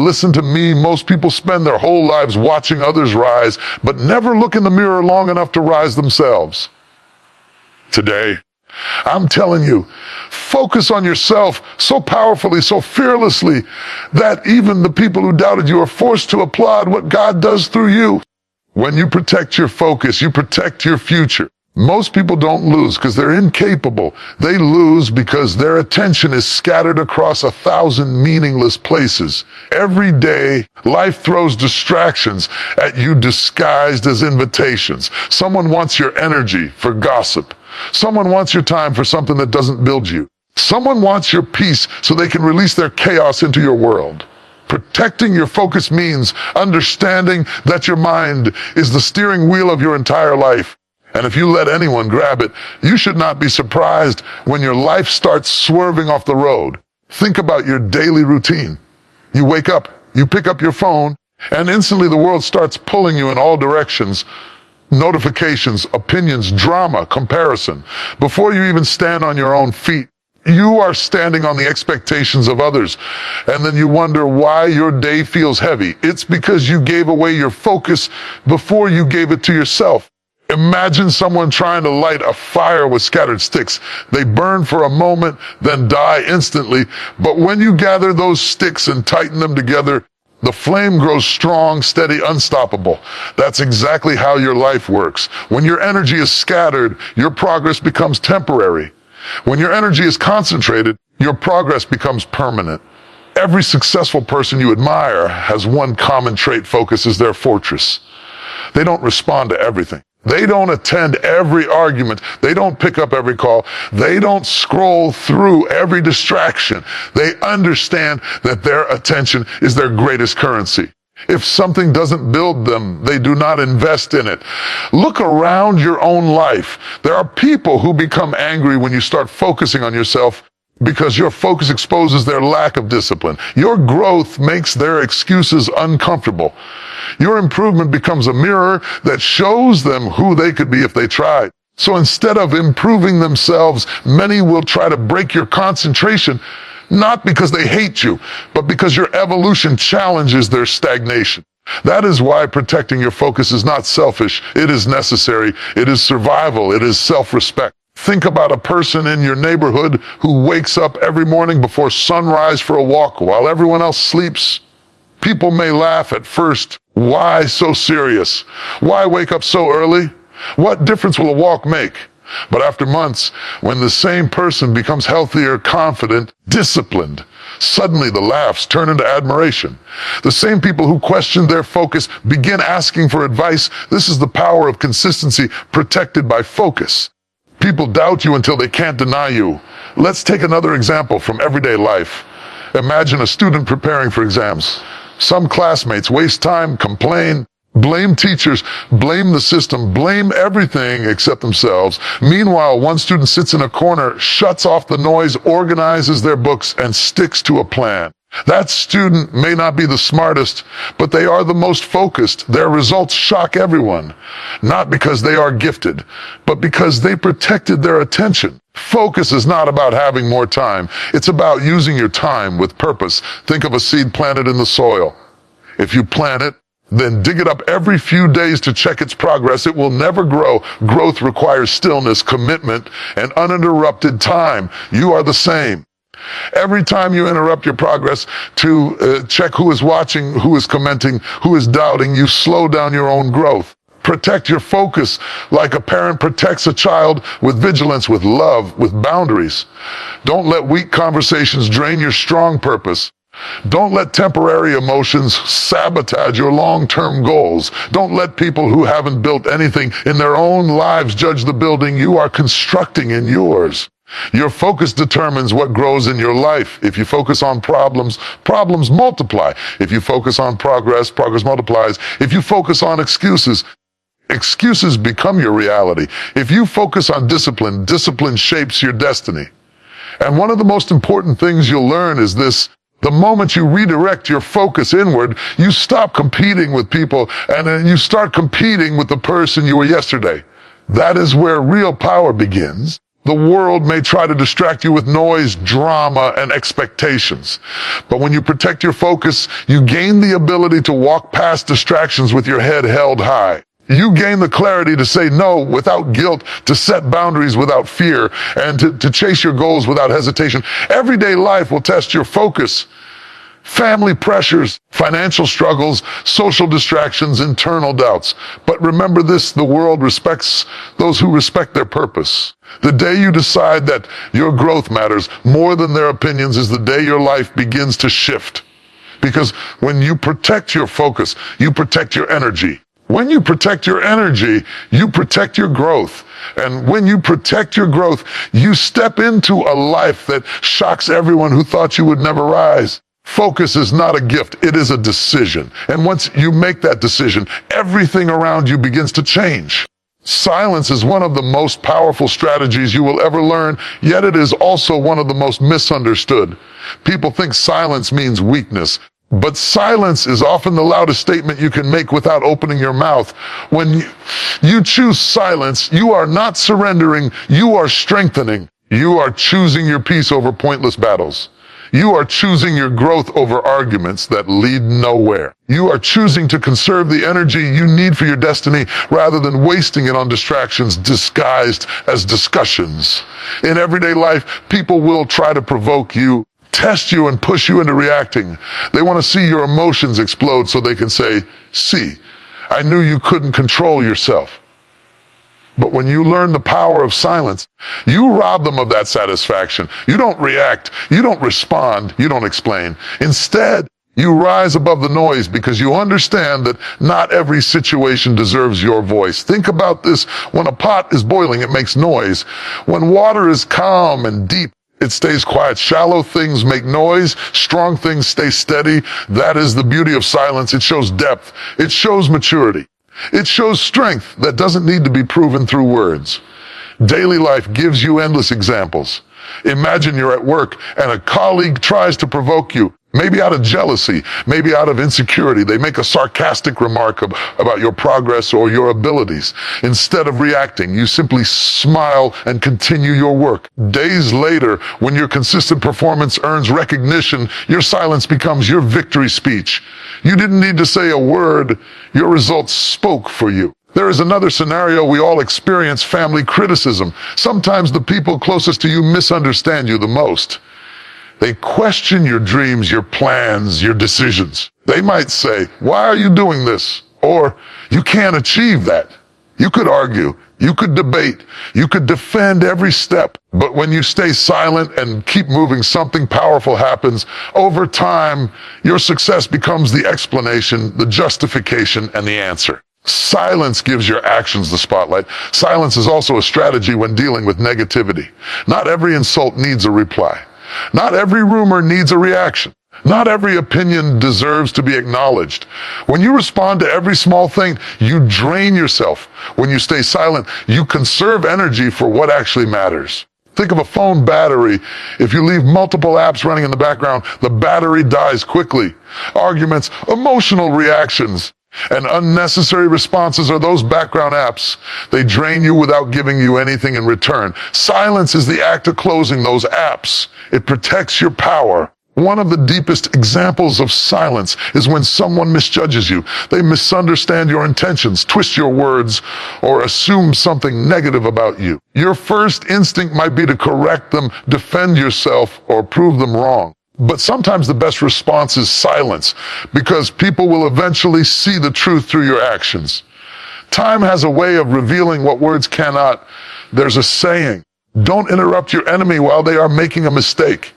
Listen to me, most people spend their whole lives watching others rise, but never look in the mirror long enough to rise themselves. Today, I'm telling you, focus on yourself so powerfully, so fearlessly, that even the people who doubted you are forced to applaud what God does through you. When you protect your focus, you protect your future. Most people don't lose because they're incapable. They lose because their attention is scattered across 1,000 meaningless places. Every day, life throws distractions at you disguised as invitations. Someone wants your energy for gossip. Someone wants your time for something that doesn't build you. Someone wants your peace so they can release their chaos into your world. Protecting your focus means understanding that your mind is the steering wheel of your entire life. And if you let anyone grab it, you should not be surprised when your life starts swerving off the road. Think about your daily routine. You wake up, you pick up your phone, and instantly the world starts pulling you in all directions. Notifications, opinions, drama, comparison. Before you even stand on your own feet, you are standing on the expectations of others. And then you wonder why your day feels heavy. It's because you gave away your focus before you gave it to yourself. Imagine someone trying to light a fire with scattered sticks. They burn for a moment, then die instantly. But when you gather those sticks and tighten them together, the flame grows strong, steady, unstoppable. That's exactly how your life works. When your energy is scattered, your progress becomes temporary. When your energy is concentrated, your progress becomes permanent. Every successful person you admire has one common trait: focus is their fortress. They don't respond to everything. They don't attend every argument. They don't pick up every call. They don't scroll through every distraction. They understand that their attention is their greatest currency. If something doesn't build them, they do not invest in it. Look around your own life. There are people who become angry when you start focusing on yourself because your focus exposes their lack of discipline. Your growth makes their excuses uncomfortable. Your improvement becomes a mirror that shows them who they could be if they tried. So instead of improving themselves, many will try to break your concentration, not because they hate you, but because your evolution challenges their stagnation. That is why protecting your focus is not selfish. It is necessary. It is survival. It is self-respect. Think about a person in your neighborhood who wakes up every morning before sunrise for a walk while everyone else sleeps. People may laugh at first. Why so serious? Why wake up so early? What difference will a walk make? But after months, when the same person becomes healthier, confident, disciplined, suddenly the laughs turn into admiration. The same people who questioned their focus begin asking for advice. This is the power of consistency protected by focus. People doubt you until they can't deny you. Let's take another example from everyday life. Imagine a student preparing for exams. Some classmates waste time, complain, blame teachers, blame the system, blame everything except themselves. Meanwhile, one student sits in a corner, shuts off the noise, organizes their books, and sticks to a plan. That student may not be the smartest, but they are the most focused. Their results shock everyone, not because they are gifted, but because they protected their attention. Focus is not about having more time. It's about using your time with purpose. Think of a seed planted in the soil. If you plant it, then dig it up every few days to check its progress, it will never grow. Growth requires stillness, commitment, and uninterrupted time. You are the same. Every time you interrupt your progress to check who is watching, who is commenting, who is doubting, you slow down your own growth. Protect your focus like a parent protects a child, with vigilance, with love, with boundaries. Don't let weak conversations drain your strong purpose. Don't let temporary emotions sabotage your long-term goals. Don't let people who haven't built anything in their own lives judge the building you are constructing in yours. Your focus determines what grows in your life. If you focus on problems, problems multiply. If you focus on progress, progress multiplies. If you focus on excuses, excuses become your reality. If you focus on discipline, discipline shapes your destiny. And one of the most important things you'll learn is this: the moment you redirect your focus inward, you stop competing with people and then you start competing with the person you were yesterday. That is where real power begins. The world may try to distract you with noise, drama, and expectations. But when you protect your focus, you gain the ability to walk past distractions with your head held high. You gain the clarity to say no without guilt, to set boundaries without fear, and to chase your goals without hesitation. Everyday life will test your focus. Family pressures, financial struggles, social distractions, internal doubts. But remember this, the world respects those who respect their purpose. The day you decide that your growth matters more than their opinions is the day your life begins to shift. Because when you protect your focus, you protect your energy. When you protect your energy, you protect your growth. And when you protect your growth, you step into a life that shocks everyone who thought you would never rise. Focus is not a gift, it is a decision. And once you make that decision, everything around you begins to change. Silence is one of the most powerful strategies you will ever learn, yet it is also one of the most misunderstood. People think silence means weakness, but silence is often the loudest statement you can make without opening your mouth. When you choose silence, you are not surrendering, you are strengthening. You are choosing your peace over pointless battles. You are choosing your growth over arguments that lead nowhere. You are choosing to conserve the energy you need for your destiny rather than wasting it on distractions disguised as discussions. In everyday life, people will try to provoke you, test you, and push you into reacting. They want to see your emotions explode so they can say, "See, I knew you couldn't control yourself." But when you learn the power of silence, you rob them of that satisfaction. You don't react, you don't respond, you don't explain. Instead, you rise above the noise because you understand that not every situation deserves your voice. Think about this. When a pot is boiling, it makes noise. When water is calm and deep, it stays quiet. Shallow things make noise. Strong things stay steady. That is the beauty of silence. It shows depth. It shows maturity. It shows strength that doesn't need to be proven through words. Daily life gives you endless examples. Imagine you're at work and a colleague tries to provoke you, maybe out of jealousy, maybe out of insecurity. They make a sarcastic remark about your progress or your abilities. Instead of reacting, you simply smile and continue your work. Days later, when your consistent performance earns recognition, your silence becomes your victory speech. You didn't need to say a word. Your results spoke for you. There is another scenario we all experience: family criticism. Sometimes the people closest to you misunderstand you the most. They question your dreams, your plans, your decisions. They might say, "Why are you doing this?" Or, "You can't achieve that." You could argue, you could debate, you could defend every step. But when you stay silent and keep moving, something powerful happens. Over time, your success becomes the explanation, the justification, and the answer. Silence gives your actions the spotlight. Silence is also a strategy when dealing with negativity. Not every insult needs a reply. Not every rumor needs a reaction. Not every opinion deserves to be acknowledged. When you respond to every small thing, you drain yourself. When you stay silent, you conserve energy for what actually matters. Think of a phone battery. If you leave multiple apps running in the background, the battery dies quickly. Arguments, emotional reactions, and unnecessary responses are those background apps. They drain you without giving you anything in return. Silence is the act of closing those apps. It protects your power. One of the deepest examples of silence is when someone misjudges you. They misunderstand your intentions, twist your words, or assume something negative about you. Your first instinct might be to correct them, defend yourself, or prove them wrong. But sometimes the best response is silence, because people will eventually see the truth through your actions. Time has a way of revealing what words cannot. There's a saying, "Don't interrupt your enemy while they are making a mistake."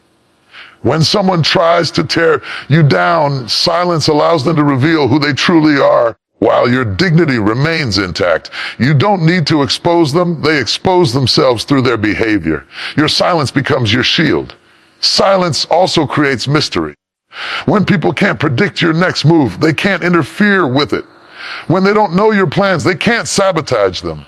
When someone tries to tear you down, silence allows them to reveal who they truly are, while your dignity remains intact. You don't need to expose them. They expose themselves through their behavior. Your silence becomes your shield. Silence also creates mystery. When people can't predict your next move, they can't interfere with it. When they don't know your plans, they can't sabotage them.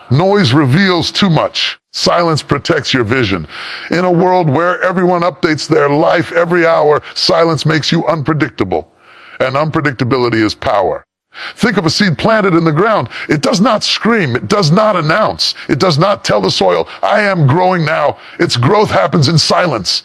Noise reveals too much. Silence protects your vision. In a world where everyone updates their life every hour, silence makes you unpredictable. And unpredictability is power. Think of a seed planted in the ground. It does not scream. It does not announce. It does not tell the soil, I am growing now. Its growth happens in silence.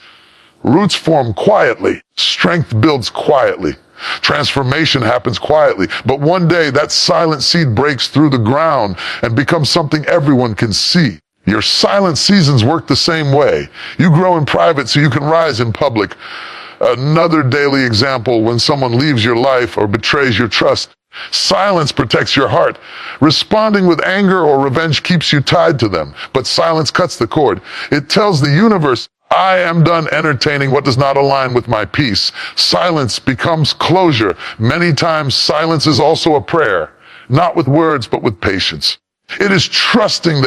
Roots form quietly. Strength builds quietly. Transformation happens quietly. But one day that silent seed breaks through the ground and becomes something everyone can see. Your silent seasons work the same way. You grow in private so you can rise in public. Another daily example: when someone leaves your life or betrays your trust, silence protects your heart. Responding with anger or revenge keeps you tied to them, but silence cuts the cord. It tells the universe, I am done entertaining what does not align with my peace. Silence becomes closure. Many times silence is also a prayer, not with words, but with patience. It is trusting that